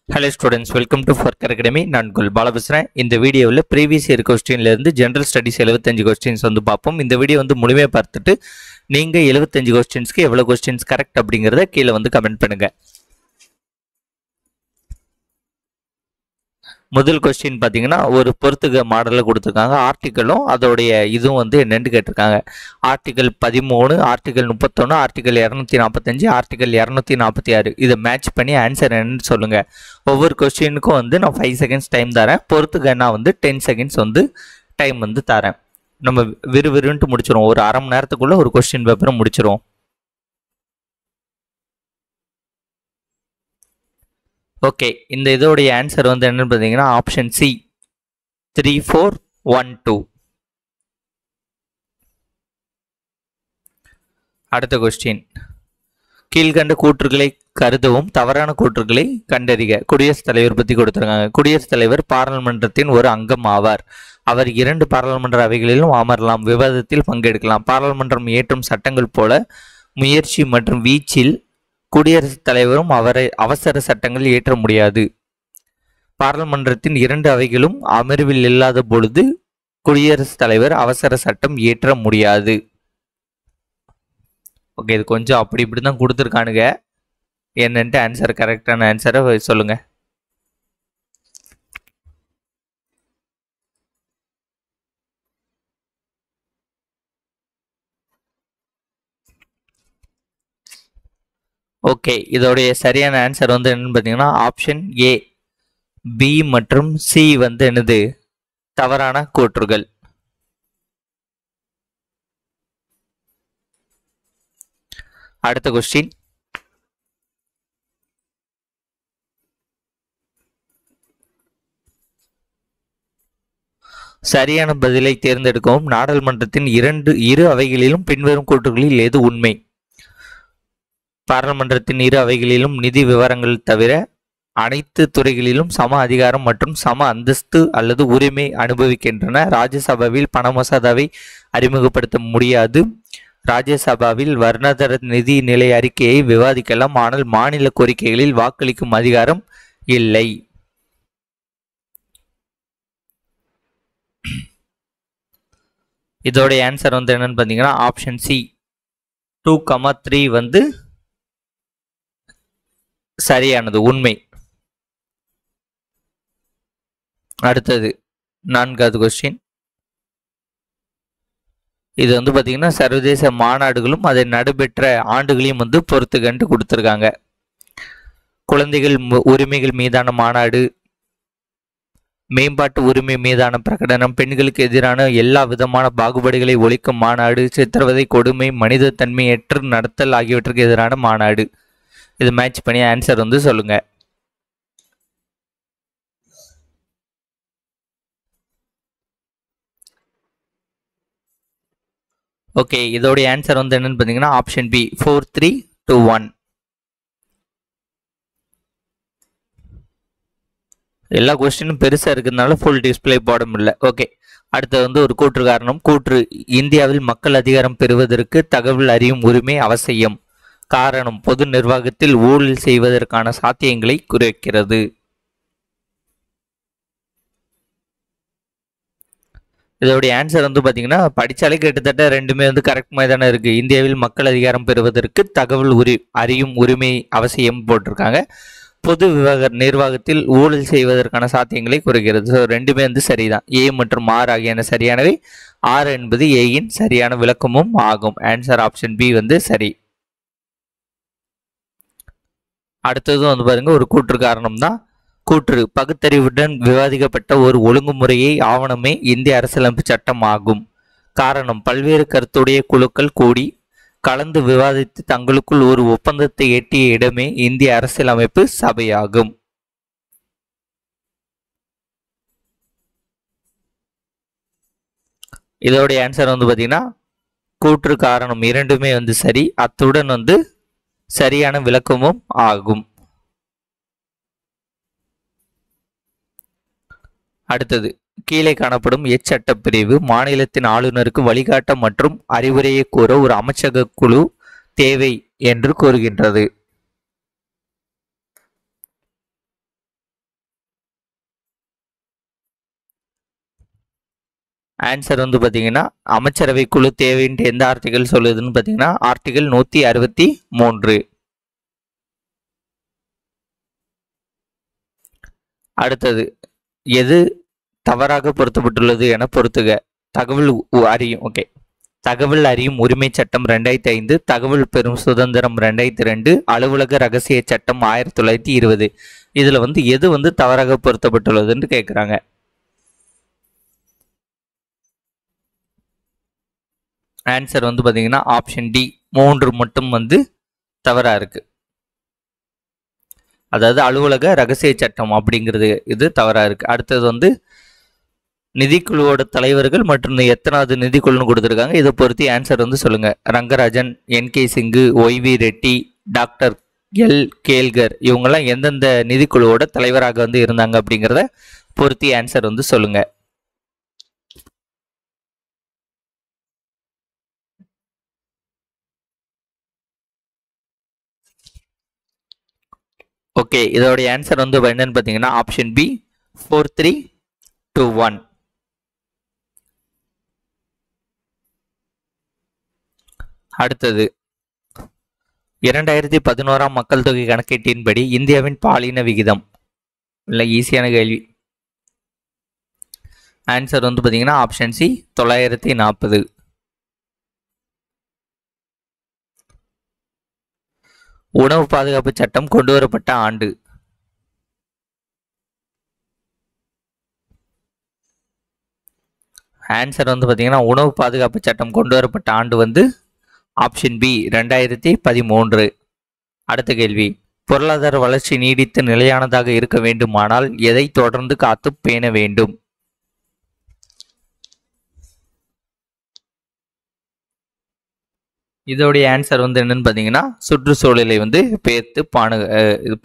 Hello students, welcome to Forker Academy. நான் குல் பாலா பேசுறேன். இந்த வீடியோவில் ப்ரீவியஸ் இயர் கொஸ்டின்ல இருந்து ஜெனரல் ஸ்டடீஸ் 75 கொஸ்டின்ஸ் வந்து பார்ப்போம். இந்த வீடியோ வந்து முழுமையாக பார்த்துட்டு நீங்க 75 கொஸ்டின்ஸ்க்கு எவ்வளவு கொஸ்டின்ஸ் கரெக்ட் அப்படிங்கறத கீழே வந்து கமெண்ட் பண்ணுங்க. முதல் கொஸ்டின் பாத்தீங்கன்னா ஒரு பொறுத்துக மாடல்ல கொடுத்திருக்காங்க. ஆர்டிகலும் அதோடைய இதுவும் வந்து என்னன்னு கேட்டிருக்காங்க. ஆர்டிகல் 13, ஆர்டிகல் 31, ஆர்டிகல் 245, ஆர்டிகல் 246 இதை மேட்ச் பண்ணி ஆன்சர் என்னன்னு சொல்லுங்க. ஒவ்வொரு கொஸ்டினுக்கும் வந்து நான் 5 செகண்ட்ஸ் டைம் தரேன். பொறுத்துக்கன்னா வந்து 10 செகண்ட்ஸ் வந்து டைம் வந்து தரேன். நம்ம விறுவிறுன்ட்டு முடிச்சிரும். ஒரு அரை மணி நேரத்துக்குள்ள ஒரு கொஸ்டின் பேப்பரை முடிச்சிரும். ஓகே, இந்த இதோடைய ஆன்சர் வந்து என்னன்னு பார்த்தீங்கன்னா ஆப்ஷன் சி 3412. அடுத்த கொஸ்டின், கீழ்கண்ட கூற்றுகளை கருதவும் தவறான கூற்றுகளை கண்டறிக. குடியரசுத் தலைவர் பற்றி கொடுத்துருக்காங்க. குடியரசுத் தலைவர் பாராளுமன்றத்தின் ஒரு அங்கம் ஆவார். அவர் 2 பாராளுமன்ற அவைகளிலும் அமரலாம், விவாதத்தில் பங்கெடுக்கலாம். பாராளுமன்றம் இயற்றும் சட்டங்கள் போல முயற்சி மற்றும் வீச்சில் குடியரசுத் தலைவரும் அவசர சட்டங்கள் இயற்ற முடியாது. பாராளுமன்றத்தின் 2 அவைகளும் அமர்வில் இல்லாத பொழுது குடியரசுத் தலைவர் அவசர சட்டம் இயற்ற முடியாது. ஓகே, இது கொஞ்சம் அப்படி இப்படி தான் கொடுத்துருக்கானுங்க. என்னன்ட்டு ஆன்சர் கரெக்டான ஆன்சரை சொல்லுங்க. ஓகே, இதோடைய சரியான ஆன்சர் வந்து என்னன்னு பார்த்தீங்கன்னா ஆப்ஷன் ஏ, பி மற்றும் சி வந்து என்னது தவறான கூற்றுகள். அடுத்த கொஸ்டின், சரியான பதிலை தேர்ந்தெடுக்கவும். நாடாளுமன்றத்தின் இரு அவைகளிலும் பின்வரும் கூற்றுகளில் எது உண்மை? பாராளுமன்றத்தின் 2 அவைகளிலும் நிதி விவரங்கள் தவிர அனைத்து துறைகளிலும் சம அதிகாரம் மற்றும் சம அந்தஸ்து அல்லது உரிமை அனுபவிக்கின்றன. ராஜ்யசபாவில் பண மசோதாவை அறிமுகப்படுத்த முடியாது. ராஜ்யசபாவில் வருடாந்திர நிதி நிலை அறிக்கையை விவாதிக்கலாம், ஆனால் மாநில கோரிக்கைகளில் வாக்களிக்கும் அதிகாரம் இல்லை. இதோடைய ஆன்சர் வந்து என்னன்னு பார்த்தீங்கன்னா ஆப்ஷன் சி 2,3 வந்து சரியானது, உண்மை. அடுத்தது 4வது கொஸ்டின், இது வந்து பார்த்தீங்கன்னா சர்வதேச மாநாடுகளும் அதை நடைபெற்ற ஆண்டுகளையும் வந்து பொறுத்துக்கண்டு கொடுத்துருக்காங்க. குழந்தைகள் உரிமைகள் மீதான மாநாடு, மேம்பாட்டு உரிமை மீதான பிரகடனம், பெண்களுக்கு எதிரான எல்லா விதமான பாகுபாடுகளை ஒழிக்கும் மாநாடு, சித்திரவதை, கொடுமை, மனித தன்மையற்று நடத்தல் ஆகியவற்றுக்கு எதிரான மாநாடு. இது மேட்ச் பண்ணி ஆன்சர் வந்து சொல்லுங்க. ஓகே, இதோடைய ஆன்சர் வந்து என்னன்னு பார்த்தீங்கன்னா ஆப்ஷன் பி 4321. எல்லா கொஸ்டினும் பெருசா இருக்கிறதுனால ஃபுல் டிஸ்பிளே போட முடியல. ஓகே, அடுத்து வந்து ஒரு கூற்று காரணம். கூற்று, இந்தியாவில் மக்கள் அதிகாரம் பெறுவதற்கு தகவல் அறியும் உரிமை அவசியம். காரணம், பொது நிர்வாகத்தில் ஊழல் செய்வதற்கான சாத்தியங்களை குறைக்கிறது. இதோடைய ஆன்சர் வந்து பார்த்தீங்கன்னா படித்தாலே கிட்டத்தட்ட ரெண்டுமே வந்து கரெக்ட் மாதிரி தானே இருக்குது. இந்தியாவில் மக்கள் அதிகாரம் பெறுவதற்கு தகவல் அறியும் உரிமை அவசியம் போட்டிருக்காங்க. பொது நிர்வாகத்தில் ஊழல் செய்வதற்கான சாத்தியங்களை குறைக்கிறது. ஸோ ரெண்டுமே வந்து சரிதான். ஏ மற்றும் ஆர் ஆகியன சரியானவை. ஆர் என்பது ஏயின் சரியான விளக்கமும் ஆகும். ஆன்சர் ஆப்ஷன் பி வந்து சரி. அடுத்ததும் வந்து பாருங்க ஒரு கூற்று காரணம் தான். கூற்று, பகுத்தறிவுடன் விவாதிக்கப்பட்ட ஒரு ஒழுங்குமுறையை ஆவணமே இந்திய அரசியலமைப்பு சட்டம் ஆகும். காரணம், பல்வேறு கருத்துடைய குழுக்கள் கூடி கலந்து விவாதித்து தங்களுக்குள் ஒரு ஒப்பந்தத்தை எட்டிய இடமே இந்திய அரசியலமைப்பு சபையாகும். இதோடைய ஆன்சர் வந்து பார்த்தீங்கன்னா கூற்று காரணம் இரண்டுமே வந்து சரி, அத்துடன் வந்து சரியான விளக்கமும் ஆகும். அடுத்தது, கீழே காணப்படும் எச்சட்டப்பிரிவு மாநிலத்தின் ஆளுநருக்கு வழிகாட்ட மற்றும் அறிவுரையை கூற ஒரு அமைச்சக குழு தேவை என்று கூறுகின்றது. ஆன்சர் வந்து பார்த்தீங்கன்னா அமைச்சரவை குழு தேவைன்ட்டு எந்த ஆர்டிகல் சொல்லுதுன்னு பார்த்தீங்கன்னா ஆர்டிகல் 163. அடுத்தது எது தவறாக பொருத்தப்பட்டுள்ளது என பொருத்துக. தகவல் அறியும் உரிமை சட்டம் 2005, தகவல் பெறும் சுதந்திரம் 2002, அலுவலக ரகசிய சட்டம் 1920. இதுல வந்து எது வந்து தவறாக பொருத்தப்பட்டுள்ளதுன்னு கேட்குறாங்க. ஆன்சர் வந்து பார்த்தீங்கன்னா ஆப்ஷன் டி 3 மட்டும் வந்து தவறா இருக்கு. அதாவது அலுவலக ரகசிய சட்டம் அப்படிங்கிறது இது தவறா இருக்கு. அடுத்தது வந்து நிதிக்குழுவோட தலைவர்கள் மற்றும் எத்தனாவது நிதிக்குழுன்னு கொடுத்துருக்காங்க, இதை பொறுத்து ஆன்சர் வந்து சொல்லுங்க. Rangarajan, N K. Singh, Y V. Reddy, doctor L. Kelkar இவங்கெல்லாம் எந்தெந்த நிதிக்குழுவோட தலைவராக வந்து இருந்தாங்க அப்படிங்கிறத பொறுத்து ஆன்சர் வந்து சொல்லுங்க. ஓகே, இதோட ஆன்சர் வந்து என்னன்னு பார்த்தீங்கன்னா ஆப்ஷன் பி 4321. அடுத்தது 2011 மக்கள் தொகை கணக்கீட்டின்படி இந்தியாவின் பாலின விகிதம். இல்லை, ஈஸியான கேள்வி. ஆன்சர் வந்து பார்த்தீங்கன்னா ஆப்ஷன் சி 940. உணவு பாதுகாப்பு சட்டம் கொண்டு வரப்பட்ட ஆண்டு. ஆன்சர் வந்து பார்த்தீங்கன்னா உணவு பாதுகாப்பு சட்டம் கொண்டு வரப்பட்ட ஆண்டு வந்து ஆப்ஷன் பி 2013. அடுத்த கேள்வி, பொருளாதார வளர்ச்சி நீடித்து நிலையானதாக இருக்க வேண்டுமானால் எதை தொடர்ந்து காத்து பேண வேண்டும்? இதோடைய ஆன்சர் வந்து என்னன்னு பார்த்தீங்கன்னா சுற்றுச்சூழலை வந்து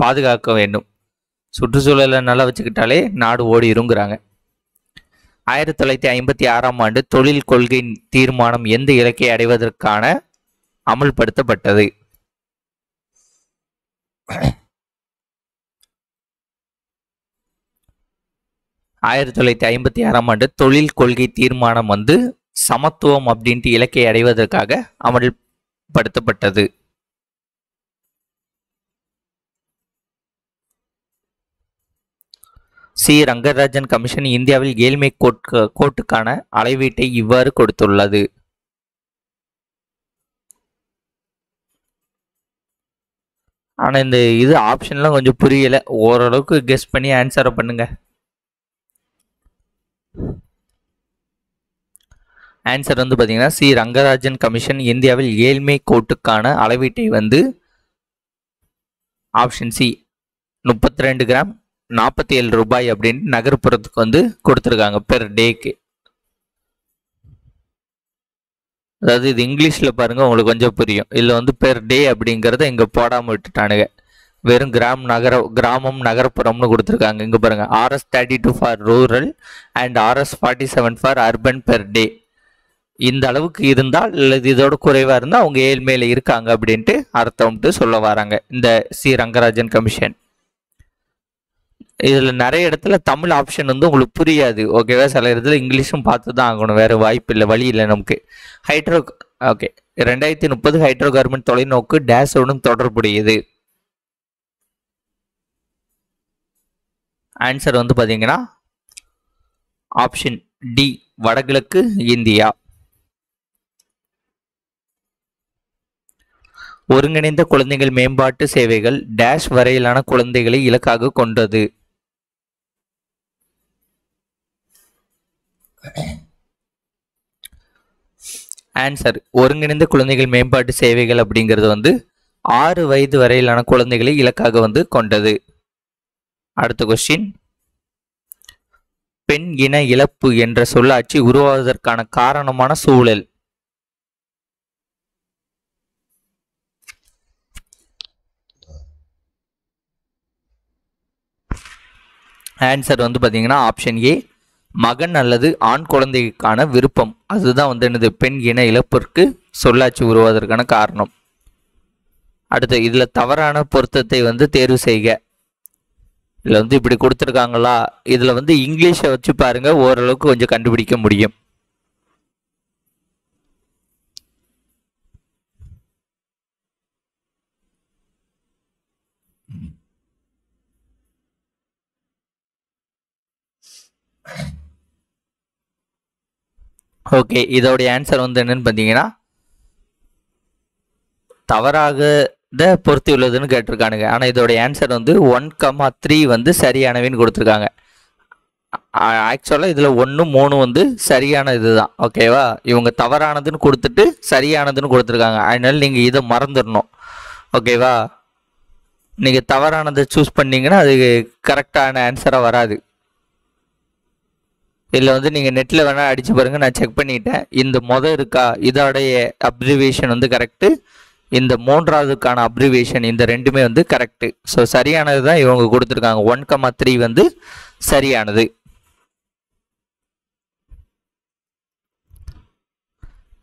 பாதுகாக்க வேண்டும். சுற்றுச்சூழலை நல்லா வச்சுக்கிட்டாலே நாடு ஓடிருங்கிறாங்க. 1956 ஆண்டு தொழில் கொள்கை தீர்மானம் எந்த இலக்கை அடைவதற்கான அமல்படுத்தப்பட்டது? ஆயிரத்தி 1956 ஆண்டு தொழில் கொள்கை தீர்மானம் வந்து சமத்துவம் அப்படின்ட்டு இலக்கை அடைவதற்காக அமல்படுத்தப்பட்டது. சி. ரங்கராஜன் கமிஷன் இந்தியாவில் ஏழ்மை கோட்டுக்கான அளவீட்டை இவ்வாறு கொடுத்துள்ளது. ஆனால் இந்த இது ஆப்ஷன்லாம் கொஞ்சம் புரியல, ஓரளவுக்கு கெஸ் பண்ணி ஆன்சரை பண்ணுங்க. ஆன்சர் வந்து பார்த்தீங்கன்னா சி. ரங்கராஜன் கமிஷன் இந்தியாவில் ஏழ்மை கோட்டுக்கான அளவீட்டை வந்து ஆப்ஷன் சி 32 கிராம் 47 ரூபாய் அப்படின்னு நகர்ப்புறத்துக்கு வந்து கொடுத்துருக்காங்க பெர் டேக்கு. அதாவது இது இங்கிலீஷில் பாருங்க, உங்களுக்கு கொஞ்சம் புரியும். இதில் வந்து பெர் டே அப்படிங்கிறத இங்கே போடாமல் விட்டுட்டானுங்க, வெறும் கிராமம் நகர்ப்புறம்னு கொடுத்துருக்காங்க. இங்கே பாருங்க, RS 32 for rural and RS 47 for urban per day. இந்த அளவுக்கு இருந்தால் அல்லது இதோட குறைவாக இருந்தால் அவங்க ஏழ்மையில இருக்காங்க அப்படின்ட்டு அர்த்தம்ட்டு சொல்ல வராங்க இந்த சி. ரங்கராஜன் கமிஷன். இதில் நிறைய இடத்துல தமிழ் ஆப்ஷன் வந்து உங்களுக்கு புரியாது, ஓகேவா? சில இடத்துல இங்கிலீஷும் பார்த்து தான் ஆகணும், வேறு வாய்ப்பு இல்லை, வழி இல்லை நமக்கு. ஓகே, 2030 ஹைட்ரோ கார்பன் தொலைநோக்கு டேஷோடும் தொடர்புடையது. ஆன்சர் வந்து பார்த்தீங்கன்னா ஆப்ஷன் டி வடகிழக்கு இந்தியா. ஒருங்கிணைந்த குழந்தைகள் மேம்பாட்டு சேவைகள் டேஷ் வரையிலான குழந்தைகளை இலக்காக கொண்டது. ஆன்சர் ஒருங்கிணைந்த குழந்தைகள் மேம்பாட்டு சேவைகள் அப்படிங்கிறது வந்து 6 வயது வரையிலான குழந்தைகளை இலக்காக வந்து கொண்டது. அடுத்த கொஸ்டின், பெண் இன இழப்பு என்ற சொல்லாட்சி உருவாவதற்கான காரணமான சூழல். ஆன்சர் வந்து பார்த்தீங்கன்னா ஆப்ஷன் ஏ மகன் அல்லது ஆண் குழந்தைக்கான விருப்பம், அதுதான் வந்து என்னது பெண் இன இழப்பிற்கு சொல்லாட்சி உருவாவதற்கான காரணம். அடுத்து இதில் தவறான பொருத்தத்தை வந்து தேர்வு செய்க. இதில் வந்து இப்படி கொடுத்துருக்காங்களா, இதில் வந்து இங்கிலீஷை வச்சு பாருங்க, ஓரளவுக்கு கொஞ்சம் கண்டுபிடிக்க முடியும். ஓகே, இதோடைய ஆன்சர் வந்து என்னன்னு பார்த்தீங்கன்னா தவறாக பொருத்தி உள்ளதுன்னு கேட்டிருக்கானுங்க. ஆனால் இதோடைய ஆன்சர் வந்து 1,3 வந்து சரியானவைன்னு கொடுத்துருக்காங்க. ஆக்சுவலாக இதில் 1, 3 வந்து சரியான இதுதான். ஓகேவா, இவங்க தவறானதுன்னு கொடுத்துட்டு சரியானதுன்னு கொடுத்துருக்காங்க. அதனால நீங்கள் இதை மறந்துடணும். ஓகேவா, நீங்கள் தவறானதை சூஸ் பண்ணீங்கன்னா அது கரெக்டான ஆன்சராக வராது. இதில் வந்து நீங்கள் நெட்டில் வேணால் அடித்து பாருங்கள், நான் செக் பண்ணிட்டேன். இந்த இருக்கா, இதோடைய அப்ரிவேஷன் வந்து கரெக்டு, இந்த 3வதுக்கான அப்ரிவேஷன் இந்த ரெண்டுமே வந்து கரெக்டு. ஸோ சரியானது தான் இவங்க கொடுத்துருக்காங்க. 1,3 வந்து சரியானது.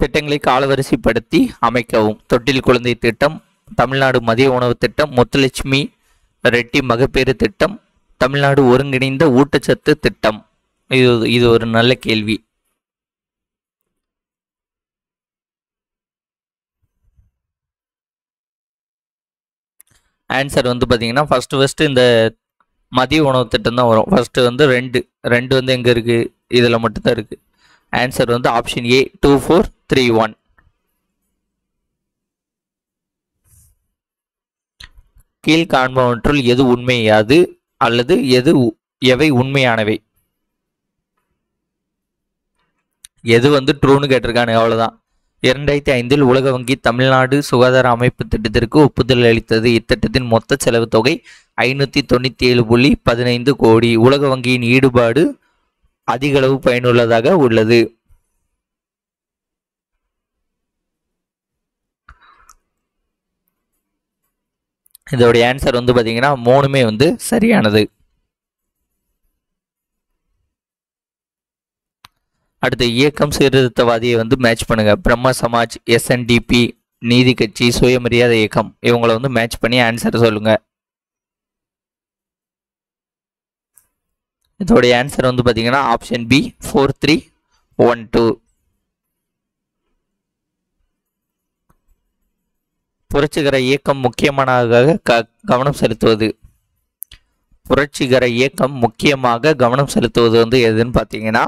திட்டங்களை காலவரிசைப்படுத்தி அமைக்கவும். தொட்டில் குழந்தை திட்டம், தமிழ்நாடு மதிய உணவு திட்டம், முத்துலட்சுமி ரெட்டி மகப்பேறு திட்டம், தமிழ்நாடு ஒருங்கிணைந்த ஊட்டச்சத்து திட்டம். இது ஒரு நல்ல கேள்வி. ஆன்சர் வந்து பார்த்தீங்கன்னா ஃபஸ்ட்டு இந்த மதிய உணவு திட்டம் தான் வரும். ஃபஸ்ட்டு வந்து ரெண்டு வந்து எங்கே இருக்குது, இதில் மட்டும்தான் இருக்குது. ஆன்சர் வந்து ஆப்ஷன் ஏ 2431. கீழ்காண்பவற்றுள் எது உண்மையாது அல்லது எவை உண்மையானவை? எது வந்து ட்ரூன்னு கேட்டிருக்கானு, அவ்வளோதான். 2005 உலக வங்கி தமிழ்நாடு சுகாதார அமைப்பு திட்டத்திற்கு ஒப்புதல் அளித்தது. இத்திட்டத்தின் மொத்த செலவு தொகை 597.15 கோடி. உலக வங்கியின் ஈடுபாடு அதிகளவு பயனுள்ளதாக உள்ளது. இதோடைய ஆன்சர் வந்து பார்த்தீங்கன்னா 3மே வந்து சரியானது. அடுத்து இயக்கம் சீர்திருத்தவாதியை வந்து மேட்ச் பண்ணுங்க. பிரம்ம சமாஜ், SNDP, நீதி கட்சி, சுயமரியாதை இயக்கம், இவங்களை வந்து மேட்ச் பண்ணி ஆன்சர் சொல்லுங்க. இதோடைய ஆன்சர் வந்து பார்த்தீங்கன்னா ஆப்ஷன் பி 4312. புரட்சிகர இயக்கம் முக்கியமானதாக கவனம் செலுத்துவது. புரட்சிகர இயக்கம் முக்கியமாக கவனம் செலுத்துவது வந்து எதுன்னு பார்த்தீங்கன்னா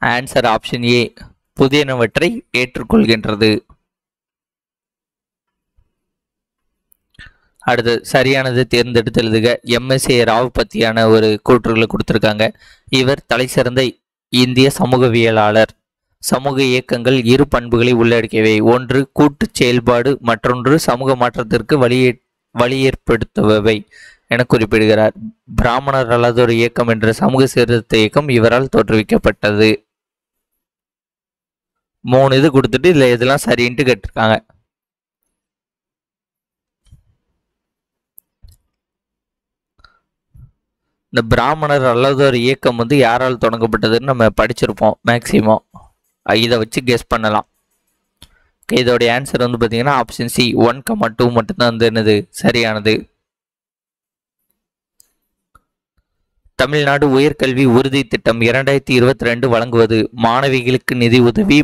ஆன்சர் ஆப்ஷன் ஏ புதியனவற்றை ஏற்றுக்கொள்கின்றது. அடுத்து சரியானது தேர்ந்தெடுத்து எழுதுக. MSA ராவ் பற்றியான ஒரு கூற்றுகளை கொடுத்துருக்காங்க. இவர் தலை சிறந்த இந்திய சமூகவியலாளர். சமூக இயக்கங்கள் இரு பண்புகளை உள்ளடக்கியவை. ஒன்று கூட்டு செயல்பாடு, மற்றொன்று சமூக மாற்றத்திற்கு வழியேற்படுத்துபவை என குறிப்பிடுகிறார். பிராமணர் அல்லாதோர் இயக்கம் என்ற சமூக சீர்திருத்த இயக்கம் இவரால் தோற்றுவிக்கப்பட்டது. 3 இது கொடுத்துட்டு இதில் இதெல்லாம் சரின்ட்டு கேட்டிருக்காங்க. இந்த பிராமணர் அல்லாதோர் இயக்கம் வந்து யாரால் தொடங்கப்பட்டதுன்னு நம்ம படிச்சிருப்போம் மேக்சிமம். இதை வச்சு கெஸ் பண்ணலாம். இதோடைய ஆன்சர் வந்து பார்த்தீங்கன்னா ஆப்ஷன் சி 1,2 மட்டும்தான் வந்து என்னது சரியானது. தமிழ்நாடு உயர்கல்வி உறுதி திட்டம் 2022 வழங்குவது. மாணவிகளுக்கு நிதி உதவி,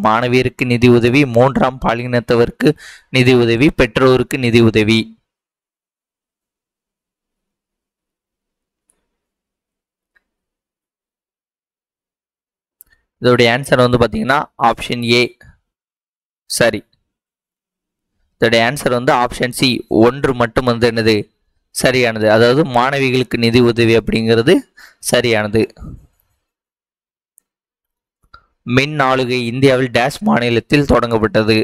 மாணவியருக்கு நிதி உதவி, 3ஆம் பாலினத்தவருக்கு நிதி உதவி, பெற்றோருக்கு நிதி உதவி. இதோடைய ஆன்சர் வந்து பார்த்தீங்கன்னா ஆப்ஷன் ஏ சரி. இதோடைய ஆன்சர் வந்து ஆப்ஷன் சி 1 மட்டும் வந்து என்னது சரியானது. அதாவது மாணவிகளுக்கு நிதி உதவி அப்படிங்கிறது சரியானது. மின் ஆளுகை இந்தியாவில் டேஷ் மாநிலத்தில் தொடங்கப்பட்டது.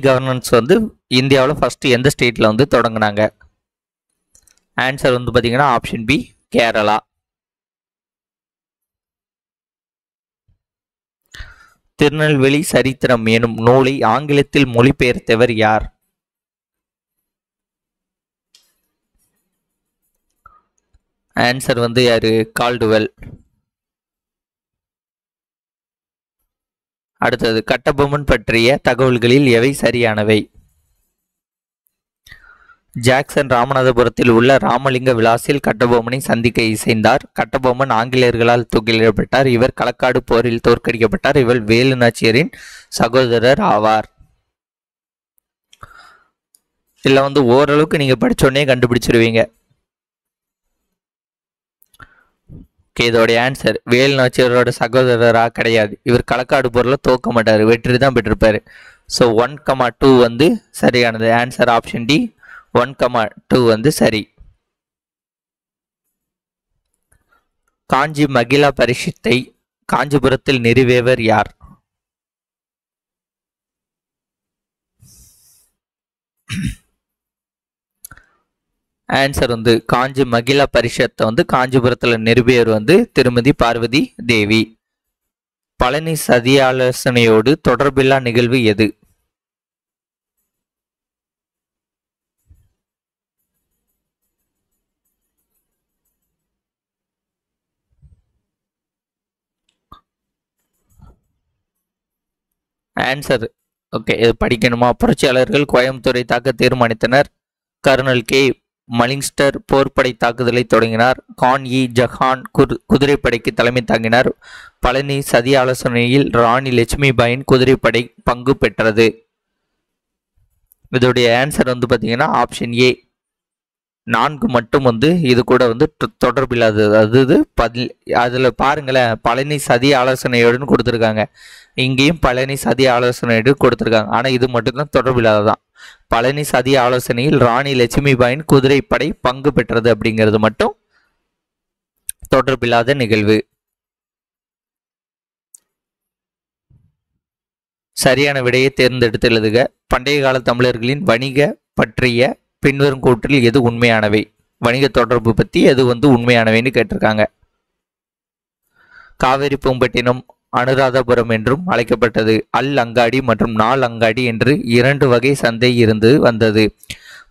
கவர்னன்ஸ் வந்து இந்தியாவில் ஃபர்ஸ்ட் எந்த ஸ்டேட்ல வந்து தொடங்கினாங்க? ஆன்சர் வந்து பார்த்தீங்கன்னா ஆப்ஷன் பி கேரளா. திருநெல்வேலி சரித்திரம் எனும் நூலை ஆங்கிலத்தில் மொழிபெயர்த்தவர் யார்? ஆன்சர் வந்து யாரு? கால்டுவெல். அடுத்தது கட்டபொம்மன் பற்றிய தகவல்களில் எவை சரியானவை? ஜாக்சன் ராமநாதபுரத்தில் உள்ள ராமலிங்க விலாசில் கட்டபொம்மனை சந்திக்க இசைந்தார். கட்டபொம்மன் ஆங்கிலேயர்களால் தூக்கிலிடப்பட்டார். இவர் களக்காடு போரில் தோற்கடிக்கப்பட்டார். இவர் வேலு நாச்சியாரின் சகோதரர் ஆவார். இதில் வந்து ஓரளவுக்கு நீங்க படிச்சோடனே கண்டுபிடிச்சிருவீங்க. ஓகே, இதோடைய ஆன்சர் வேல் நாச்சியாரோட சகோதரரா கிடையாது. இவர் களக்காடு போர்ல தோக்க மாட்டார், வெற்றி தான் பெற்றிருப்பாரு. ஸோ 1,2 வந்து சரியானது. ஆன்சர் ஆப்ஷன் டி 1,2 வந்து சரி. காஞ்சி மகிழா பரிஷத்தை காஞ்சிபுரத்தில் நிறுவியவர் யார்? ஆன்சர் வந்து காஞ்சி மகிழா பரிஷத்தை வந்து காஞ்சிபுரத்தில் நிறுவியவர் வந்து திருமதி பார்வதி தேவி. பழனி சதியாலோசனையோடு தொடர்பில்லா நிகழ்வு எது? ஆன்சர் ஓகே, இது படிக்கணுமா? புரட்சியாளர்கள் கோயம்புத்தூரை தாக்க தீர்மானித்தனர். கர்னல் கே மலிங்ஸ்டர் போர்ப்படை தாக்குதலை தொடங்கினார். கான் இ ஜஹான் குதிரைப்படைக்கு தலைமை தாங்கினார். பழனி சதி ஆலோசனையில் ராணி லட்சுமிபாயின் குதிரைப்படை பங்கு பெற்றது. இதோடைய ஆன்சர் வந்து பார்த்தீங்கன்னா ஆப்ஷன் ஏ 4 மட்டும் வந்து இது கூட வந்து தொடர்பில்லாதது. அது அதில் பாருங்களேன், பழனி சதி ஆலோசனையோடுன்னு கொடுத்துருக்காங்க. இங்கேயும் பழனி சதி ஆலோசனையோடு கொடுத்துருக்காங்க. ஆனால் இது மட்டும்தான் தொடர்பில்லாததான். பழனி சதி ஆலோசனையில் ராணி லட்சுமிபாயின் குதிரைப்படை பங்கு பெற்றது அப்படிங்கிறது மட்டும் தொடர்பில்லாத நிகழ்வு. சரியான விடையை தேர்ந்தெடுத்து எழுதுக. பண்டைய கால தமிழர்களின் வணிக பற்றிய பின்வரும் கூற்றில் எது உண்மையானவை? வணிக தொடர்பு பற்றி எது வந்து உண்மையானவைன்னு கேட்டிருக்காங்க. காவேரி பூம்பட்டினம் அனுராதபுரம் என்றும் அழைக்கப்பட்டது. அல் அங்காடி மற்றும் நாள் அங்காடி என்று 2 வகை சந்தை இருந்து வந்தது.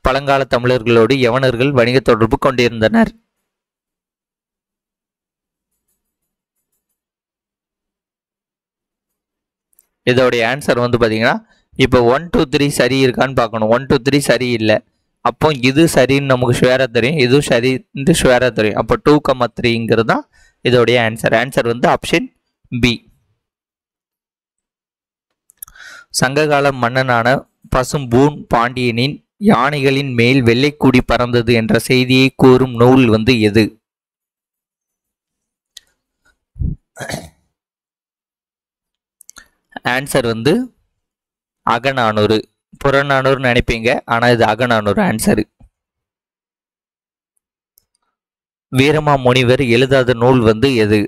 பழங்கால தமிழர்களோடு யவனர்கள் வணிக தொடர்பு கொண்டிருந்தனர். இதோடைய ஆன்சர் வந்து பார்த்தீங்கன்னா இப்போ 1 2 3 சரி இருக்கான்னு பார்க்கணும். 1 2 3 சரி இல்லை. அப்போ இது சரின்னு நமக்கு ஷுவராக தெரியும், இதுவும் சரின்னு ஷுவராக தெரியும். அப்போ 2,3ங்கிறது தான் இதோடைய ஆன்சர். ஆன்சர் வந்து ஆப்ஷன் பி. சங்ககால மன்னனான பசும்பூன் பாண்டியனின் யானைகளின் மேல் வெள்ளைக்குடி பறந்தது என்ற செய்தியை கூறும் நூல் வந்து எது? ஆன்சர் வந்து அகநானூறு. புறநானூறு நினைப்பீங்க, ஆனா இது அகநானூறு ஆன்சரு. வீரமா முனிவர் எழுதாத நூல் வந்து எது?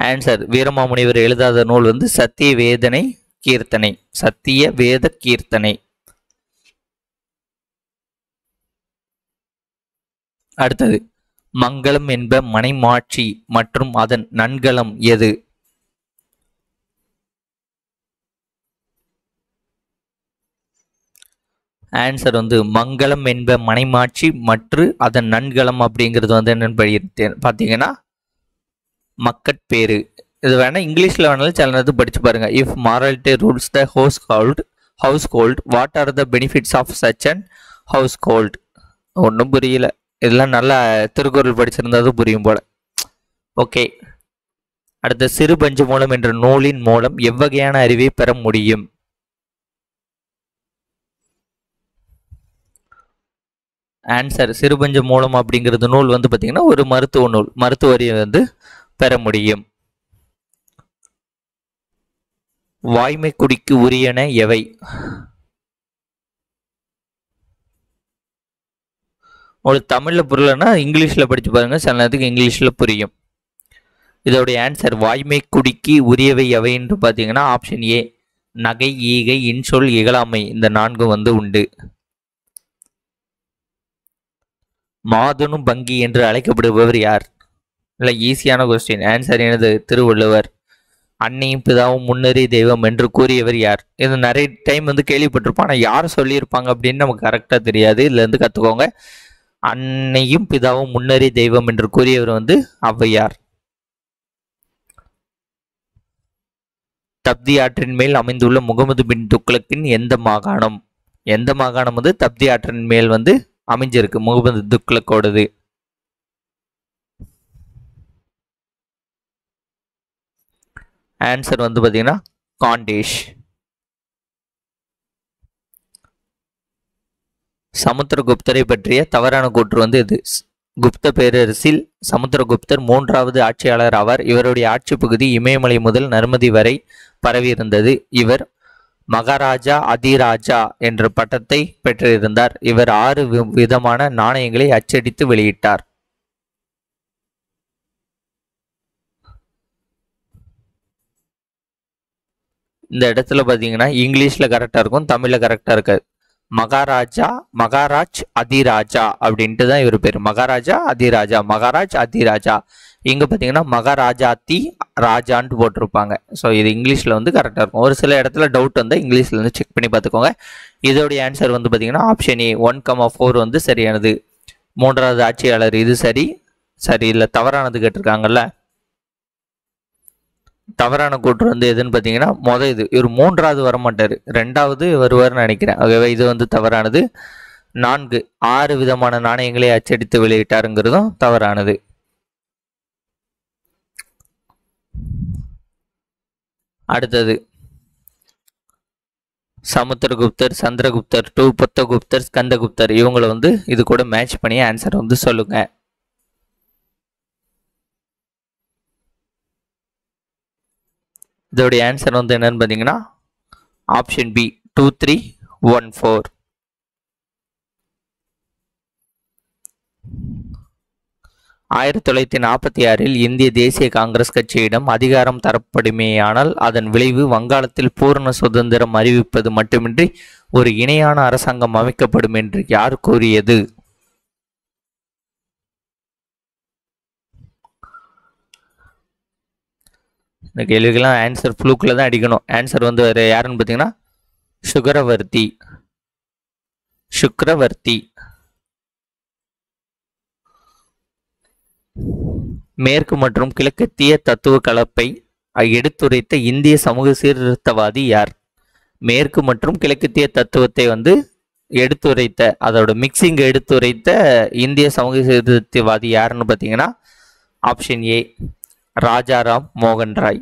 ஆன்சர் வீரமாமுனிவர் எழுதாத நூல் வந்து சத்திய வேதனை கீர்த்தனை. சத்திய வேத கீர்த்தனை. அடுத்தது, மங்களம் என்ப மனைமாட்சி மற்றும் அதன் நன்கலம் எது? ஆன்சர் வந்து மங்களம் என்ப மனைமாட்சி மற்றும் அதன் நன்கலம் அப்படிங்கிறது வந்து என்னன்னு பார்த்தீங்கன்னா மக்கட்பேரு. இது வேணா இங்கிலீஷில் வேணாலும் சில நேரத்துக்கு படிச்சு பாருங்க. If morality rules the household what are the benefits of such and household? ஒன்றும் புரியல. இதெல்லாம் நல்லா திருக்குறள் படிச்சிருந்தாலும் புரியும் போல. ஓகே, அடுத்த சிறு பஞ்சு மூலம் என்ற நூலின் மூலம் எவ்வகையான அறிவை பெற முடியும்? ஆன்சர் சிறுபஞ்ச மூலம் அப்படிங்கிறது நூல் வந்து பார்த்தீங்கன்னா ஒரு மருத்துவ நூல். மருத்துவ அறிவை வந்து பெற முடியும். வாய்மை குடிக்கு உரியன எவை? உங்களுக்கு தமிழில் புரியலன்னா இங்கிலீஷில் படித்து பாருங்க, சில நேரத்துக்கு இங்கிலீஷில் புரியும். இதோடைய ஆன்சர் வாய்மை குடிக்கு உரியவை எவைன்னு பார்த்தீங்கன்னா ஆப்ஷன் ஏ நகை, ஈகை, இன்சொல், இகழாமை. இந்த 4 வந்து உண்டு. மாதுனு பங்கி என்று அழைக்கப்படுபவர் யார்? இல்லை, ஈஸியான கொஸ்டின். ஆன்சர் எனது திருவள்ளுவர். அன்னையும் பிதாவும் முன்னறி தெய்வம் என்று கூறியவர் யார்? இது நிறைய டைம் வந்து கேள்விப்பட்டிருப்போம், ஆனால் யார் சொல்லியிருப்பாங்க அப்படின்னு நமக்கு கரெக்டாக தெரியாது. இதுலேருந்து கற்றுக்கோங்க. அன்னையும் பிதாவும் முன்னறி தெய்வம் என்று கூறியவர் வந்து ஔவையார். தப்தி ஆற்றின் மேல் அமைந்துள்ள முகமது பின் துக்ளக்கின் எந்த மாகாணம்? எந்த மாகாணம் வந்து தப்தி ஆற்றின் மேல் வந்து அமைஞ்சிருக்கு முகமது துக்ளக்கோடது? ஆன்சர் வந்து பார்த்தீங்கன்னா காண்டேஷ். சமுத்திரகுப்தரை பற்றிய தவறான கூற்று வந்து இது. குப்த பேரரசில் சமுத்திரகுப்தர் 3வது ஆட்சியாளர் ஆவார். இவருடைய ஆட்சி பகுதி இமயமலை முதல் நர்மதி வரை பரவியிருந்தது. இவர் மகாராஜா அதிராஜா என்ற பட்டத்தை பெற்றிருந்தார். இவர் 6 விதமான நாணயங்களை அச்சடித்து வெளியிட்டார். இந்த இடத்துல பார்த்தீங்கன்னா இங்கிலீஷில் கரெக்டாக இருக்கும், தமிழில் கரெக்டாக இருக்காது. மகாராஜ் அதிராஜா அப்படின்ட்டு தான் இவர் பேர். மகாராஜா அதிராஜா, மகாராஜ் அதிராஜா. இங்கே பார்த்தீங்கன்னா மகாராஜாத்தி ராஜான்ட்டு போட்டிருப்பாங்க. ஸோ இது இங்கிலீஷில் வந்து கரெக்டாக இருக்கும். ஒரு சில இடத்துல டவுட் வந்து இங்கிலீஷில் வந்து செக் பண்ணி பார்த்துக்கோங்க. இதோடைய ஆன்சர் வந்து பார்த்தீங்கன்னா ஆப்ஷன் ஏ 1,4 வந்து சரியானது. 3வது ஆட்சியாளர் இது சரி இல்லை தவறானது கேட்டிருக்காங்கல்ல. தவறான கூற்று வந்து எதுன்னு பார்த்தீங்கன்னா இது இவர் 3வது வரமாட்டார், 2வது வருவார்னு நினைக்கிறேன். ஓகேவா, இது வந்து தவறானது. 6 விதமான நாணயங்களை அச்சடித்து வெளியிட்டாருங்கிறதும் தவறானது. அடுத்தது சமுத்திரகுப்தர், சந்திரகுப்தர், புத்தகுப்தர், ஸ்கந்தகுப்தர் இவங்களை வந்து இது கூட மேட்ச் பண்ணி ஆன்சர் வந்து சொல்லுங்க. இதோடைய ஆன்சர் வந்து என்னன்னு பார்த்தீங்கன்னா ஆப்ஷன் பி 2, 3, 1, 4. ஆயிரத்தி 1946 இந்திய தேசிய காங்கிரஸ் கட்சியிடம் அதிகாரம் தரப்படுமேயானால் அதன் விளைவு வங்காளத்தில் பூரண சுதந்திரம் அறிவிப்பது மட்டுமின்றி ஒரு இணையான அரசாங்கம் அமைக்கப்படும் என்று யார் கூறியது? இந்த கேள்விக்கெல்லாம் ஆன்சர் ஃப்ளூக்கில் தான் அடிக்கணும். ஆன்சர் வந்து வேறு யாருன்னு பார்த்தீங்கன்னா சுக்கரவர்த்தி. மேற்கு மற்றும் கிழக்கத்திய தத்துவ கலப்பை எடுத்துரைத்த இந்திய சமூக சீர்திருத்தவாதி யார்? மேற்கு மற்றும் கிழக்கத்திய தத்துவத்தை வந்து எடுத்துரைத்த, அதோட மிக்சிங் எடுத்துரைத்த இந்திய சமூக சீர்திருத்தவாதி யாருன்னு பார்த்தீங்கன்னா ஆப்ஷன் ஏ ராஜாராம் மோகன் ராய்.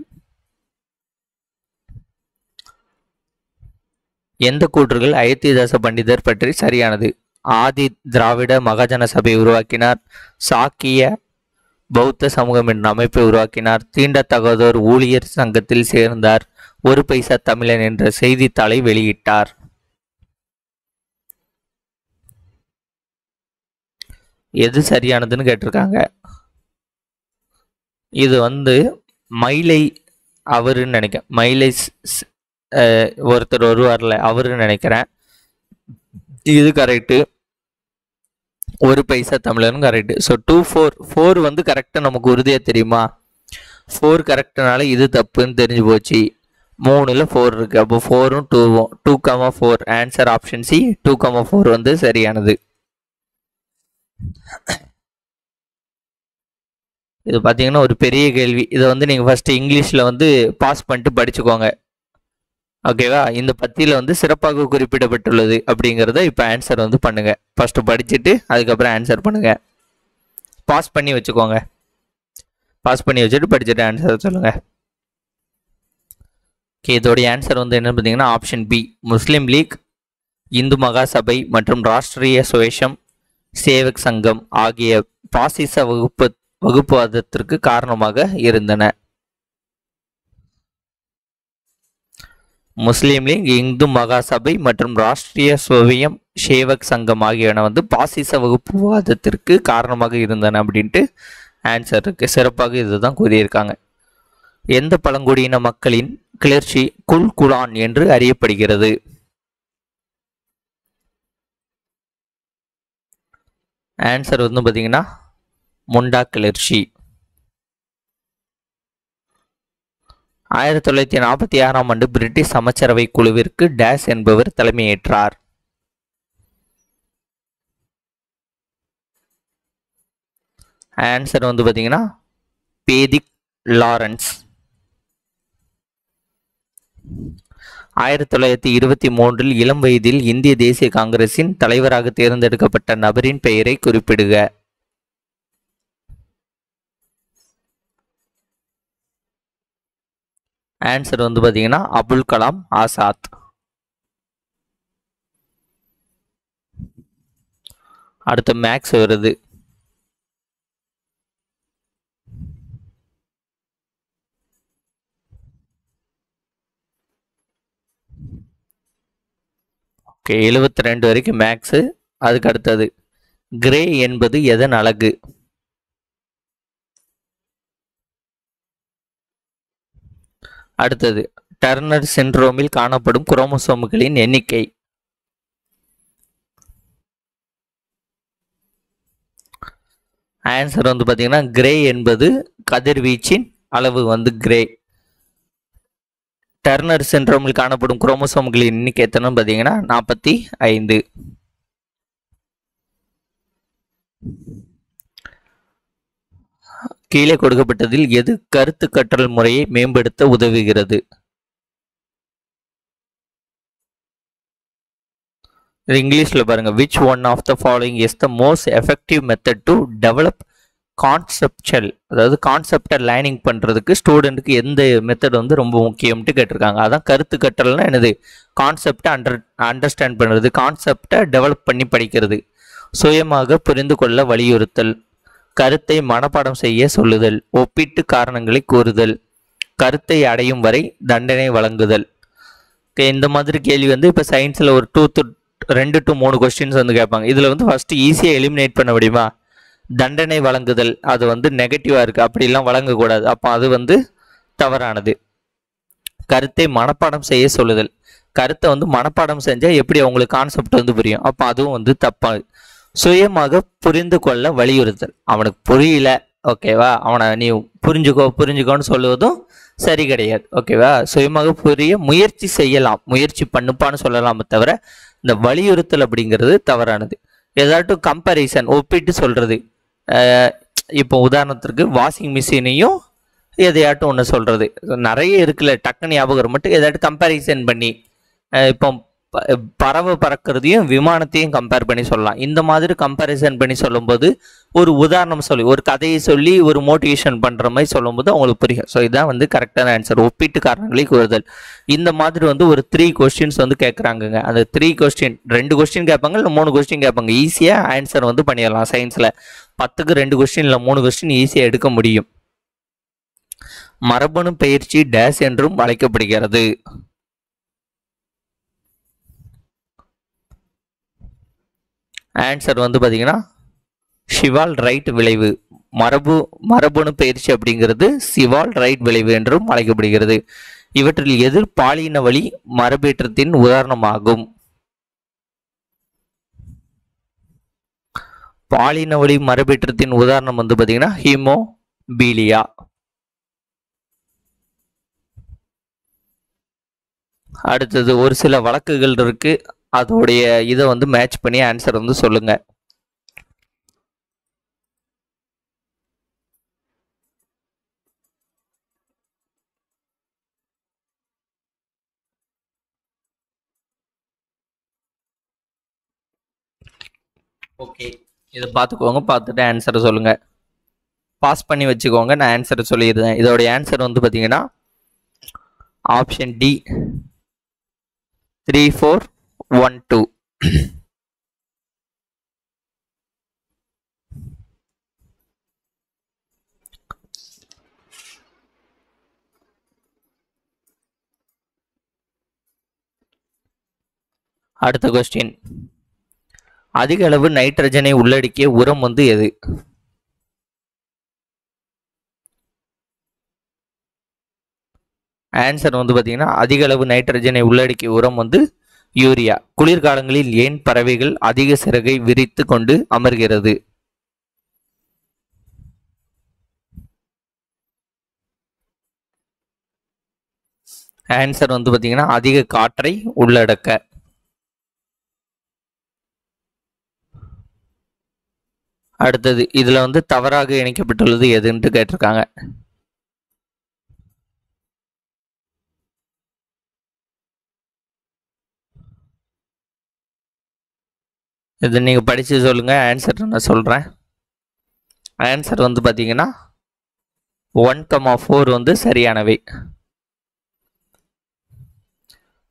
எந்த கூற்றுகள் அயோத்திதாச பண்டிதர் பற்றி சரியானது? ஆதி திராவிட மகாஜன சபை உருவாக்கினார், சாக்கிய பௌத்த சமூகம் என்ற அமைப்பை உருவாக்கினார், தீண்டத்தகாதோர் ஊழியர் சங்கத்தில் சேர்ந்தார், ஒரு பைசா தமிழன் என்ற செய்தித்தாளை வெளியிட்டார். எது சரியானதுன்னு கேட்டிருக்காங்க. இது வந்து மயிலை அவருன்னு நினைக்கிறேன், மயிலை ஒருத்தர் வருவார்ல அவருன்னு நினைக்கிறேன். இது கரெக்டு. ஒரு பைசா தமிழன் கரெக்டு. ஸோ 2, 4 வந்து கரெக்டாக நமக்கு உறுதியாக தெரியுமா? 4 கரெக்டுனால இது தப்புன்னு தெரிஞ்சு போச்சு. 3ல் 4 இருக்குது. அப்போ 4ம் 2ம் 2,4 ஆன்சர் ஆப்ஷன் சி 2,4 வந்து சரியானது. இது பார்த்தீங்கன்னா ஒரு பெரிய கேள்வி. இதை வந்து நீங்கள் ஃபஸ்ட்டு இங்கிலீஷில் வந்து பாஸ் பண்ணிட்டு படிச்சுக்கோங்க. ஓகேவா, இந்த பத்தியில் வந்து சிறப்பாக குறிப்பிடப்பட்டுள்ளது அப்படிங்கிறத இப்போ ஆன்சர் வந்து பண்ணுங்கள். ஃபஸ்ட்டு படிச்சுட்டு அதுக்கப்புறம் ஆன்சர் பண்ணுங்கள். பாஸ் பண்ணி வச்சுக்கோங்க. பாஸ் பண்ணி வச்சுட்டு படிச்சுட்டு ஆன்சர் சொல்லுங்கள். ஓகே, இதோடைய ஆன்சர் வந்து என்னன்னு பார்த்தீங்கன்னா ஆப்ஷன் பி முஸ்லீம் லீக், இந்து மகாசபை மற்றும் ராஷ்டிரிய சுவேஷம் சேவக் சங்கம் ஆகிய பாசிச வகுப்புவாதத்திற்கு காரணமாக இருந்தன. முஸ்லீம் லீக், இந்து மகாசபை மற்றும் ராஷ்டிரிய சுவியம் சேவக் சங்கம் ஆகியன வந்து பாசிச வகுப்புவாதத்திற்கு காரணமாக இருந்தன அப்படின்ட்டு ஆன்சர் இருக்கு. சிறப்பாக இதுதான் கூறியிருக்காங்க. எந்த பழங்குடியின மக்களின் கிளர்ச்சி குல்குலான் என்று அறியப்படுகிறது? ஆன்சர் வந்து பார்த்தீங்கன்னா முண்டா கிளர்ச்சி. 1946 பிரிட்டிஷ் அமைச்சரவை குழுவிற்கு டேஸ் என்பவர் தலைமையேற்றார். ஆன்சர் வந்து பார்த்தீங்கன்னா பேதிக் லாரன்ஸ். 1923 இளம் வயதில் இந்திய தேசிய காங்கிரசின் தலைவராக தேர்ந்தெடுக்கப்பட்ட நபரின் பெயரை குறிப்பிடுக. ஆன்சர் வந்து பார்த்தீங்கன்னா அபுல் கலாம் ஆசாத். அடுத்து மேக்ஸ் வருது. ஓகே, 72 வரைக்கும் மேக்ஸு. அதுக்கு அடுத்தது கிரே என்பது எதன் அலகு? அடுத்தது டர்னர் சிண்ட்ரோமில் காணப்படும் குரோமோசோம்களின் எண்ணிக்கை. ஆன்சர் வந்து பார்த்தீங்கன்னா கிரே என்பது கதிர்வீச்சின் அளவு வந்து கிரே. டர்னர் சிண்ட்ரோமில் காணப்படும் குரோமோசோம்களின் எண்ணிக்கை எத்தனை பார்த்தீங்கன்னா 45. கீழே கொடுக்கப்பட்டதில் எது கருத்து கற்றல் முறையை மேம்படுத்த உதவுகிறது? இங்கிலீஷ்ல பாருங்க. which one of the following is the most effective method to develop conceptual, அதாவது கான்செப்டை லைனிங் பண்றதுக்கு ஸ்டூடெண்ட்டுக்கு எந்த மெத்தட் வந்து ரொம்ப முக்கியம்ட்டு கேட்டிருக்காங்க. அதான் கருத்து கற்றல்னா என்னது? கான்செப்டை அண்டர்ஸ்டாண்ட் பண்ணுறது, கான்செப்டை டெவலப் பண்ணி படிக்கிறது, சுயமாக புரிந்து கொள்ள வலியுறுத்தல், கருத்தை மனப்பாடம் செய்ய சொல்லுதல், ஒப்பிட்டு காரணங்களை கூறுதல், கருத்தை அடையும் வரை தண்டனை வழங்குதல். இந்த மாதிரி கேள்வி வந்து இப்போ சயின்ஸில் ஒரு 2 to 3 கொஸ்டின்ஸ் வந்து கேட்பாங்க. இதில் வந்து ஃபஸ்ட்டு ஈஸியாக எலிமினேட் பண்ண முடியுமா? தண்டனை வழங்குதல் அது வந்து நெகட்டிவாக இருக்குது, அப்படிலாம் வழங்கக்கூடாது, அப்போ அது வந்து தவறானது. கருத்தை மனப்பாடம் செய்ய சொல்லுதல், கருத்தை வந்து மனப்பாடம் செஞ்சால் எப்படி அவங்களுக்கு கான்செப்ட் வந்து புரியும், அப்போ அதுவும் வந்து தப்பாது. சுயமாக புரிந்து கொள்ள வலியுறுத்தல், அவனுக்கு புரியல ஓகேவா, அவனை நீ புரிஞ்சுக்கோன்னு சொல்லுவதும் சரி கிடையாது ஓகேவா. சுயமாக புரிய முயற்சி செய்யலாம், முயற்சி பண்ணுப்பான்னு சொல்லலாமே தவிர இந்த வலியுறுத்தல் அப்படிங்கிறது தவறானது. ஏதாட்டும் கம்பேரிசன் ஒப்பிட்டு சொல்கிறது, இப்போ உதாரணத்திற்கு வாஷிங் மிஷினையும் எதையாட்டும் ஒன்று சொல்கிறது, நிறைய இருக்குல்ல டக்குன்னு ஞாபகம் மட்டும் ஏதாட்டும் கம்பேரிசன் பண்ணி, இப்போ பறவை பறக்கிறதையும் விமானத்தையும் கம்பேர் பண்ணி சொல்லலாம். இந்த மாதிரி கம்பேரிசன் பண்ணி சொல்லும்போது ஒரு உதாரணம் சொல்லி ஒரு கதையை சொல்லி ஒரு மோட்டிவேஷன் பண்ணுற மாதிரி சொல்லும்போது அவங்களுக்கு புரியும். ஸோ இதுதான் வந்து கரெக்டான ஆன்சர், ஒப்பிட்டு காரணங்களை கூறுதல். இந்த மாதிரி வந்து ஒரு 3 கொஸ்டின்ஸ் வந்து கேட்குறாங்கங்க. அந்த 3 கொஸ்டின் 2 கொஸ்டின் கேட்பாங்க, இல்லை 3 கொஸ்டின் கேட்பாங்க. ஈஸியாக ஆன்சர் வந்து பண்ணிடலாம். சயின்ஸில் 10க்கு 2 கொஸ்டின் இல்லை 3 கொஸ்டின் ஈஸியாக எடுக்க முடியும். மரபணு பயிற்சி டேஷ் என்றும் அழைக்கப்படுகிறது. ஆன்சர் வந்து பார்த்தீங்கன்னா ஷிவால் ரைட் விளைவு. மரபணு பயிற்சி அப்படிங்கிறது ஷிவால் ரைட் விளைவு என்றும் அழைக்கப்படுகிறது. இவற்றில் எது பாலின வழி மரபேற்றத்தின் உதாரணமாகும்? பாலின வழி மரபேற்றத்தின் உதாரணம் வந்து பார்த்தீங்கன்னா ஹீமோபீலியா. அடுத்தது ஒரு சில வழக்குகள் இருக்கு, அதோடைய இதை வந்து மேட்ச் பண்ணி ஆன்சர் வந்து சொல்லுங்க. ஓகே, இதை பார்த்துக்கோங்க, பார்த்துட்டு ஆன்சரை சொல்லுங்க. பாஸ் பண்ணி வச்சுக்கோங்க, நான் ஆன்சரை சொல்லிடுறேன். இதோடைய ஆன்சர் வந்து பார்த்தீங்கன்னா ஆப்ஷன் டி 3412. அடுத்த கொஸ்டின், அதிக அளவு நைட்ரஜனை உள்ளடக்கிய உரம் வந்து எது? ஆன்சர் வந்து பார்த்தீங்கன்னா அதிக அளவு நைட்ரஜனை உள்ளடக்கிய உரம் வந்து யூரியா. குளிர்காலங்களில் ஏன் பறவைகள் அதிக சிறகை விரித்து கொண்டு அமர்கிறது? ஆன்சர் வந்து பார்த்தீங்கன்னா அதிக காற்றை உள்ளடக்க. அடுத்தது இதுல வந்து தவறாக இணைக்கப்பட்டுள்ளது எதுன்ட்டு கேட்டிருக்காங்க. இது நீங்க படிச்சு சொல்லுங்க, ஆன்சர் நான் சொல்றேன். ஆன்சர் வந்து பாத்தீங்கன்னா 1,4 வந்து சரியானவை.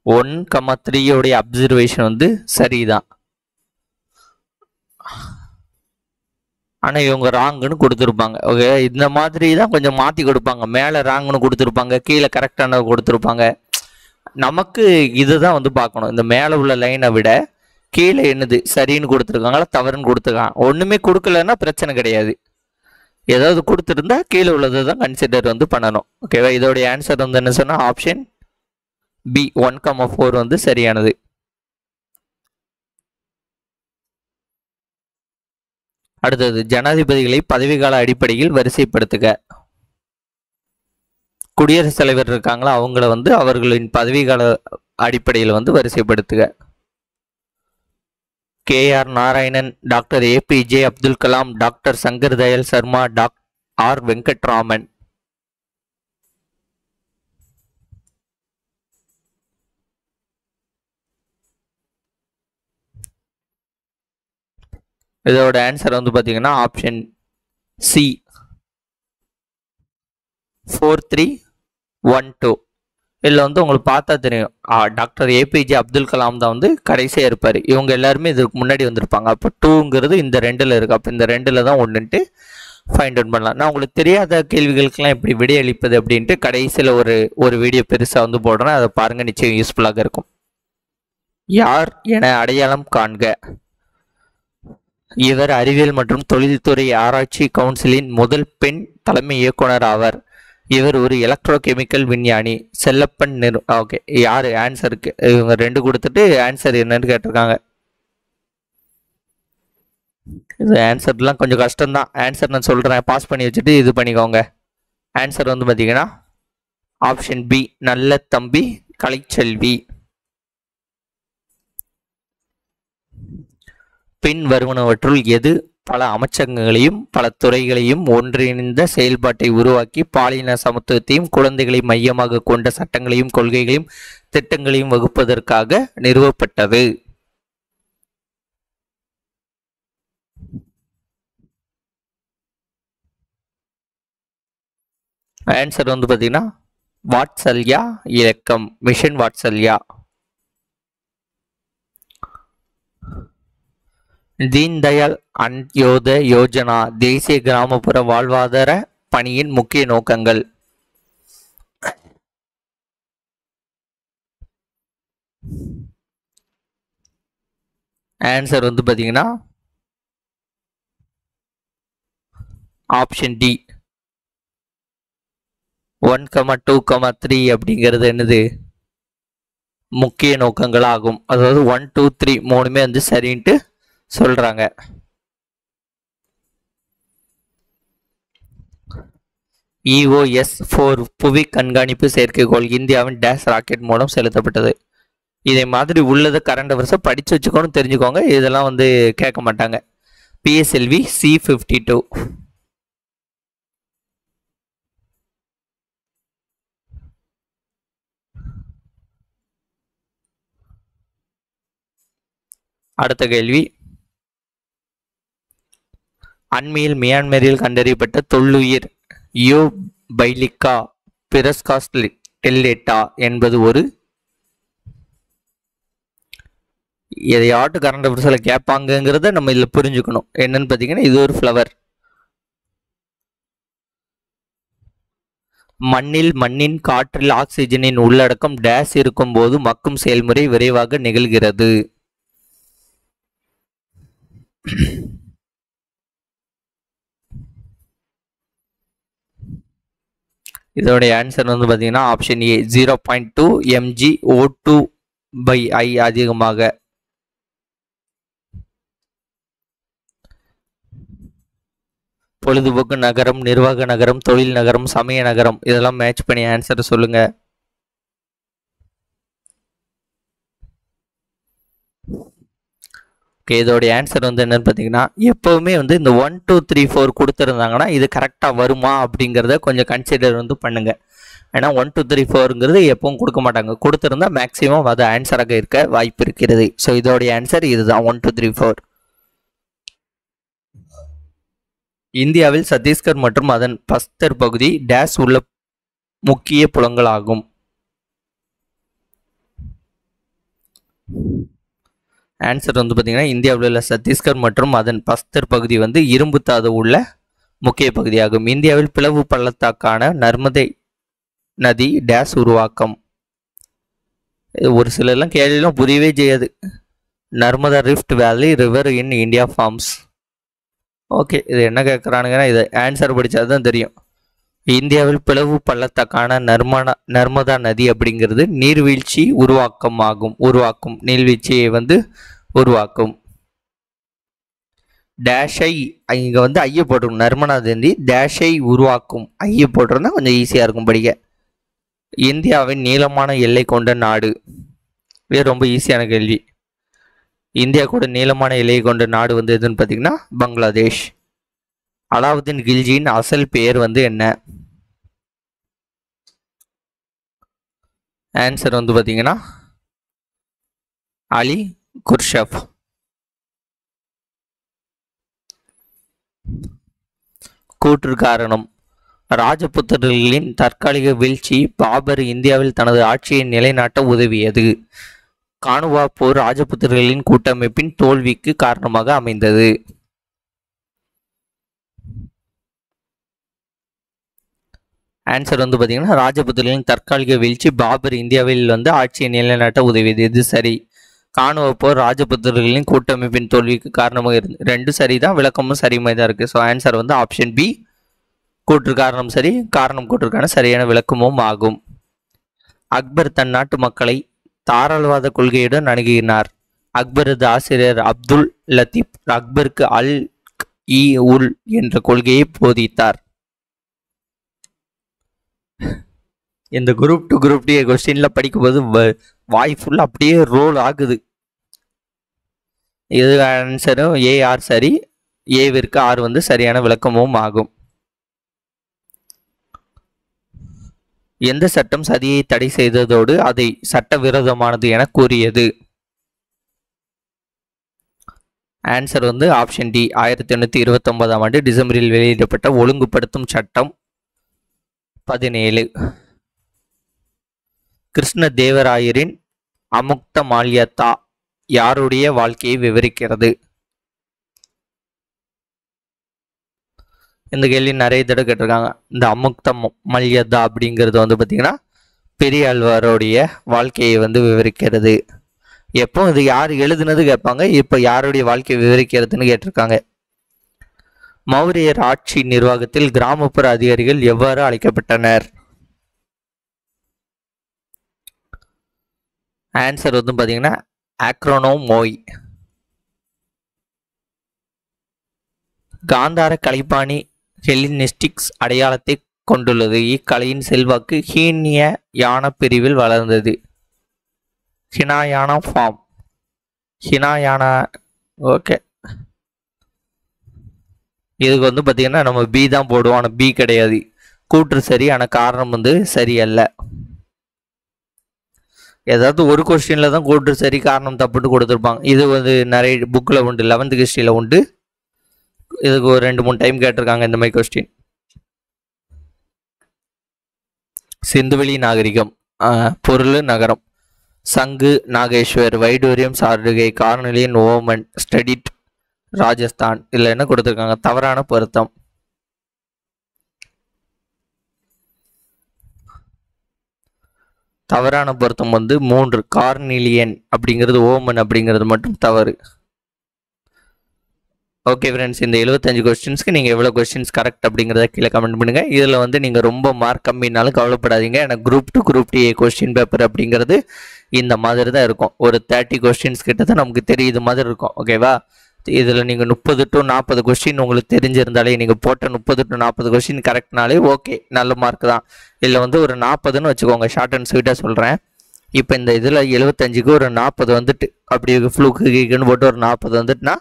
1,3 உடைய அப்சர்வேஷன் வந்து சரிதான். ஆனால் இவங்க ராங்குன்னு கொடுத்துருப்பாங்க. ஓகே, இந்த மாதிரி தான் கொஞ்சம் மாற்றி கொடுப்பாங்க. மேலே ராங்குன்னு கொடுத்துருப்பாங்க, கீழே கரெக்டான கொடுத்துருப்பாங்க. நமக்கு இதுதான் வந்து பார்க்கணும். இந்த மேலே உள்ள லைனை விட கீழே என்னது சரின்னு கொடுத்துருக்காங்களா தவறுன்னு கொடுத்துருக்காங்க. ஒன்றுமே கொடுக்கலன்னா பிரச்சனை கிடையாது. ஏதாவது கொடுத்துருந்தா கீழே உள்ளதை தான் கன்சிடர் வந்து பண்ணணும். ஓகேவா? இதோடைய ஆன்சர் வந்து என்ன சொன்னால் ஆப்ஷன் பி 1,4 வந்து சரியானது. அடுத்தது, ஜனாதிபதிகளை பதவிக்கால அடிப்படையில் வரிசைப்படுத்துக. குடியரசுத் தலைவர் இருக்காங்களா, அவங்கள வந்து அவர்களின் பதவிக்கால அடிப்படையில் வந்து வரிசைப்படுத்துக. KR Narayanan, doctor APJ Abdul Kalam, doctor Shankar Dayal Sharma, R Venkataraman. இதோட ஆன்சர் வந்து பார்த்தீங்கன்னா ஆப்ஷன் சி 4312. இதில் வந்து உங்களுக்கு பார்த்தா தெரியும், டாக்டர் APJ அப்துல் கலாம் தான் வந்து கடைசியாக இருப்பார். இவங்க எல்லாருமே இதுக்கு முன்னாடி வந்திருப்பாங்க. அப்போ 2ங்கிறது இந்த 2ல் இருக்குது. அப்போ இந்த 2ல் தான் ஒன்றுன்ட்டு ஃபைண்ட் அவுட் பண்ணலாம். நான் உங்களுக்கு தெரியாத கேள்விகளுக்கெல்லாம் எப்படி விடையளிப்பது அப்படின்ட்டு கடைசியில் ஒரு வீடியோ பெருசாக வந்து போடுறேன். அதை பாருங்கள், நிச்சயம் யூஸ்ஃபுல்லாக இருக்கும். யார் என அடையாளம் காண்க. இவர் அறிவியல் மற்றும் தொழில்துறை ஆராய்ச்சி கவுன்சிலின் முதல் பெண் தலைமை இயக்குனர் ஆவார். இவர் ஒரு எலக்ட்ரோகெமிக்கல் விஞ்ஞானி. செல்லப்பன் ஓகே, யார் ஆன்சருக்கு? இவங்க 2 கொடுத்துட்டு ஆன்சர் என்னன்னு கேட்டிருக்காங்க. இது ஆன்சர்லாம் கொஞ்சம் கஷ்டம்தான். ஆன்சர் நான் சொல்கிறேன், பாஸ் பண்ணி வச்சுட்டு இது பண்ணிக்கோங்க. ஆன்சர் வந்து பார்த்தீங்கன்னா ஆப்ஷன் பி நல்ல தம்பி கலைச்செல்வி. பின் வருவனவற்றுள் எது பல அமைச்சகங்களையும் பல துறைகளையும் ஒன்றிணைந்த செயல்பாட்டை உருவாக்கி பாலின சமத்துவத்தையும் குழந்தைகளை மையமாக கொண்ட சட்டங்களையும் கொள்கைகளையும் திட்டங்களையும் வகுப்பதற்காக நிறுவப்பட்டது? ஆன்சர் வந்து பார்த்தீங்கன்னா வாத்சல்யா இயக்கம், மிஷன் வாத்சல்யா. தீன் தயாள் அந்த்யோதய யோஜனா தேசிய கிராமப்புற வாழ்வாதார பணியின் முக்கிய நோக்கங்கள். ஆன்சர் வந்து பார்த்தீங்கன்னா ஆப்ஷன் டி 1,2,3 அப்படிங்கிறது என்னது முக்கிய நோக்கங்கள் ஆகும். அதாவது 1, 2, 3 மூணுமே வந்து சரின்ட்டு சொல்றாங்க. EOS-4 புவி கண்காணிப்பு செயற்கைக்கோள் இந்தியாவின் டேஷ் ராக்கெட் மூலம் செலுத்தப்பட்டது. இதே மாதிரி உள்ளது கரண்ட் அஃபேர்ஸை படிச்சு வச்சுக்கோன்னு தெரிஞ்சுக்கோங்க. இதெல்லாம் வந்து கேட்க மாட்டாங்க. PSLV C-52. அடுத்த கேள்வி, அண்மையில் மியான்மரில் கண்டறியப்பட்ட தொல்லுயிர் யோபைலிகா பிரஸ்காஸ்டெல்லேட்டா என்பது ஒரு எதையாட்டு கரண்ட் அஃபேர்ஸில் கேட்பாங்கங்கிறத நம்ம இதில் புரிஞ்சுக்கணும். என்னன்னு பார்த்தீங்கன்னா இது ஒரு ஃப்ளவர். மண்ணின் காற்றில் ஆக்சிஜனின் உள்ளடக்கம் டேஷ் இருக்கும் போது மக்கும் செயல்முறை விரைவாக நிகழ்கிறது. இதோடைய ஆன்சர் வந்து பார்த்தீங்கன்னா ஆப்ஷன் ஏ 0.2 mgO2/I அதிகமாக. பொழுதுபோக்கு நகரம், நிர்வாக நகரம், தொழில் நகரம், சமய நகரம், இதெல்லாம் மேட்ச் பண்ணி ஆன்சர் சொல்லுங்க. ஓகே, இதோடைய ஆன்சர் வந்து என்னன்னு பார்த்தீங்கன்னா எப்போவுமே வந்து இந்த 1, 2, 3, 4 கொடுத்துருந்தாங்கன்னா இது கரெக்டாக வருமா அப்படிங்கிறத கொஞ்சம் கன்சிடர் வந்து பண்ணுங்க. ஏன்னா 1, 2, 3, 4ங்கிறது எப்பவும் கொடுக்க மாட்டாங்க. கொடுத்துருந்தா மேக்ஸிமம் அது ஆன்சராக இருக்க வாய்ப்பு இருக்கிறது. ஸோ இதோடைய ஆன்சர் இதுதான் 1, 2, 3, 4. இந்தியாவில் சத்தீஸ்கர் மற்றும் அதன் பஸ்தர் பகுதி டேஷ் உள்ள முக்கிய புலங்கள் ஆகும். ஆன்சர் வந்து பார்த்தீங்கன்னா இந்தியாவில் உள்ள சத்தீஸ்கர் மற்றும் அதன் பஸ்தர் பகுதி வந்து இரும்பு தாது உள்ள முக்கிய பகுதியாகும். இந்தியாவில் பிளவு பள்ளத்தாக்கான நர்மதை நதி டேஸ் உருவாக்கம். ஒரு சிலர்லாம் கேள்வியெல்லாம் புரியவே செய்யாது. Narmada rift valley river in India forms. Okay, இது என்ன கேட்குறானுங்கன்னா இது ஆன்சர் படித்தா தான் தெரியும். இந்தியாவில் பிளவு பள்ளத்தாக்கான நர்மதா நதி அப்படிங்கிறது நீர்வீழ்ச்சி உருவாக்கும் நீர்வீழ்ச்சியை வந்து உருவாக்கும். டேஷை இங்கே வந்து ஐய போட்டிருக்கும். நர்மதா நதி டேஷை உருவாக்கும் ஐய போட்டிருந்தா கொஞ்சம் ஈஸியாக இருக்கும் படிக்க. இந்தியாவின் நீளமான எல்லை கொண்ட நாடு. இது ரொம்ப ஈஸியான கேள்வி. இந்தியா கூட நீளமான எல்லை கொண்ட நாடு வந்து எதுன்னு பார்த்தீங்கன்னா பங்களாதேஷ். அலாவுதீன் கில்ஜியின் அசல் பெயர் வந்து என்ன? ஆன்சர் வந்து பார்த்தீங்கன்னா அலி குர்ஷப். கூற்று காரணம். ராஜபுத்திரர்களின் தற்காலிக வீழ்ச்சி பாபர் இந்தியாவில் தனது ஆட்சியை நிலைநாட்ட உதவியது. கானுவா போர் ராஜபுத்திரர்களின் கூட்டமைப்பின் தோல்விக்கு காரணமாக அமைந்தது. ஆன்சர் வந்து பார்த்தீங்கன்னா ராஜபுத்திரர்களின் தற்காலிக வீழ்ச்சி பாபர் இந்தியாவில் வந்து ஆட்சியை நிலைநாட்ட உதவியது. இது சரி. கானுவா போர் ராஜபுத்திரர்களின் கூட்டமைப்பின் தோல்விக்கு காரணமாக இருந்து ரெண்டு சரிதான், விளக்கமும் சரியுமே தான் இருக்குது. ஸோ ஆன்சர் வந்து ஆப்ஷன் பி கூற்று காரணம் சரி, காரணம் கூற்றுக்கான சரியான விளக்கமும் ஆகும். அக்பர் தன் நாட்டு மக்களை தாராளவாத கொள்கையுடன் அணுகினார். அக்பரது ஆசிரியர் அப்துல் லத்தீப் அக்பருக்கு அல் இ உல் என்ற கொள்கையை போதித்தார். இந்த குரூப் 2 குரூப் டி கொஸ்டின்ல படிக்கும்போது வாய் ஃபுல்லாக அப்படியே ரோல் ஆகுது. இது ஆன்சரும் ஏ ஆர் சரி, ஏவிற்கு ஆர் வந்து சரியான விளக்கமும் ஆகும். எந்த சட்டம் சதியை தடை செய்ததோடு அதை சட்டவிரோதமானது என கூறியது? ஆன்சர் வந்து ஆப்ஷன் டி 1829ஆம் ஆண்டு டிசம்பரில் வெளியிடப்பட்ட ஒழுங்குபடுத்தும் சட்டம் 17. கிருஷ்ண தேவராயரின் அமுக்த மால்யதா யாருடைய வாழ்க்கையை விவரிக்கிறது? இந்த கேள்வி நிறைய தடவை கேட்டிருக்காங்க. இந்த அமுக்த மல்யதா அப்படிங்கிறது வந்து பார்த்தீங்கன்னா பெரியாழ்வாருடைய வாழ்க்கையை வந்து விவரிக்கிறது. எப்போ இது யார் எழுதுனது கேட்பாங்க, இப்போ யாருடைய வாழ்க்கையை விவரிக்கிறதுன்னு கேட்டிருக்காங்க. மௌரியர் ஆட்சி நிர்வாகத்தில் கிராமப்புற அதிகாரிகள் எவ்வாறு அழைக்கப்பட்டனர்? ஆன்சர் வந்து பார்த்தீங்கன்னா ஆக்ரோனோமோய். காந்தார கலைப்பாணி ஹெல்லினிஸ்டிக்ஸ் அடையாளத்தை கொண்டுள்ளது. இக்கலையின் செல்வாக்கு ஹீனிய யான பிரிவில் வளர்ந்தது. ஹினாயானா ஃபார்ம். ஹினாயானா. ஓகே, இதுக்கு வந்து பார்த்தீங்கன்னா நம்ம பி தான் போடுவோம், ஆனால் பி கிடையாது. கூற்று சரி, ஆனால் காரணம் வந்து சரியல்ல. ஏதாவது ஒரு கொஸ்டின்ல தான் கூற்று சரி காரணம் தப்புன்னு கொடுத்துருப்பாங்க. இது வந்து நிறைய புக்கில் உண்டு, 11th ஹிஸ்ட்ரியில் உண்டு. இதுக்கு ஒரு 2-3 டைம் கேட்டிருக்காங்க இந்த மாதிரி கொஸ்டின். சிந்துவெளி நாகரிகம். பொருள் நகரம். சங்கு நாகேஸ்வர் வைடூரியம் சார்டுகை கார்னலியன் ஓமன் ஸ்டடிட் ராஜஸ்தான். இதில் என்ன கொடுத்துருக்காங்க? தவறான பொருத்தம். தவறான பொருத்தம் வந்து 3 கார்னிலியன் அப்படிங்கிறது ஓமன் அப்படிங்கிறது மட்டும் தவறு. ஓகே ஃப்ரெண்ட்ஸ், இந்த 75 கொஸ்டின்ஸ்க்கு நீங்கள் எவ்வளோ கொஸ்டின்ஸ் கரெக்ட் அப்படிங்கிறத கீழே கமெண்ட் பண்ணுங்கள். இதில் வந்து நீங்கள் ரொம்ப மார்க் கம்மினாலும் கவலைப்படாதீங்க. எனக்கு group 2 group D question paper அப்படிங்கிறது இந்த மாதிரி தான் இருக்கும். ஒரு 30 கொஸ்டின்ஸ் கிட்ட தான் நமக்கு தெரியுது மாதிரி இருக்கும். ஓகேவா? இதில் நீங்கள் 30 to 40 கொஸ்டின் உங்களுக்கு தெரிஞ்சிருந்தாலே, நீங்கள் போட்ட 30 to 40 கொஸ்டின் கரெக்ட்னாலே ஓகே, நல்ல மார்க் தான். இல்லை வந்து ஒரு 40ன்னு வச்சுக்கோங்க, ஷார்ட் அண்ட் ஸ்வீட்டாக சொல்கிறேன். இப்போ இந்த இதில் 75க்கு ஒரு 40 வந்துட்டு அப்படி ஃப்ளூக்குன்னு போட்டு ஒரு 40 வந்துட்டுனா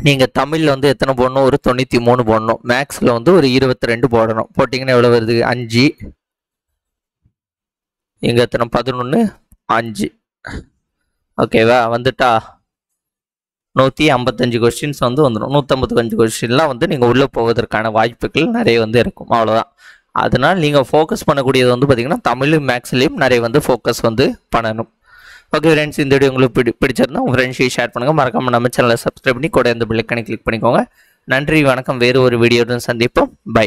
நீங்கள் தமிழில் வந்து எத்தனை போடணும்? ஒரு 93 போடணும். மேக்ஸில் வந்து ஒரு 22 போடணும். போட்டிங்கன்னா எவ்வளோ வருது? 5. இங்கே எத்தனை? 11, 5. ஓகேவா? வந்துட்டா 155 கொஸ்டின்ஸ் வந்து வந்துடும். 155 கொஸ்டின்லாம் வந்து நீங்கள் உள்ளே போவதற்கான வாய்ப்புகள் நிறைய வந்து இருக்கும். அவ்வளோதான். அதனால் நீங்கள் ஃபோக்கஸ் பண்ணக்கூடியது வந்து பார்த்திங்கன்னா தமிழ் மேக்ஸ்லேயும் நிறைய வந்து ஃபோக்கஸ் வந்து பண்ணணும். ஓகே ஃப்ரெண்ட்ஸ், இந்த வீடியோ உங்களுக்கு பிடிச்சிருந்தா உங்கள் ஃப்ரெண்ட்ஸையும் ஷேர் பண்ணுங்கள். மறக்காமல் நம்ம சேனலை சப்ஸ்கிரைப் பண்ணி கூட இந்த பெல் ஐகானை கிளிக் பண்ணிக்கோங்க. நன்றி, வணக்கம். வேறு ஒரு வீடியோவுடன் சந்திப்போம். பை.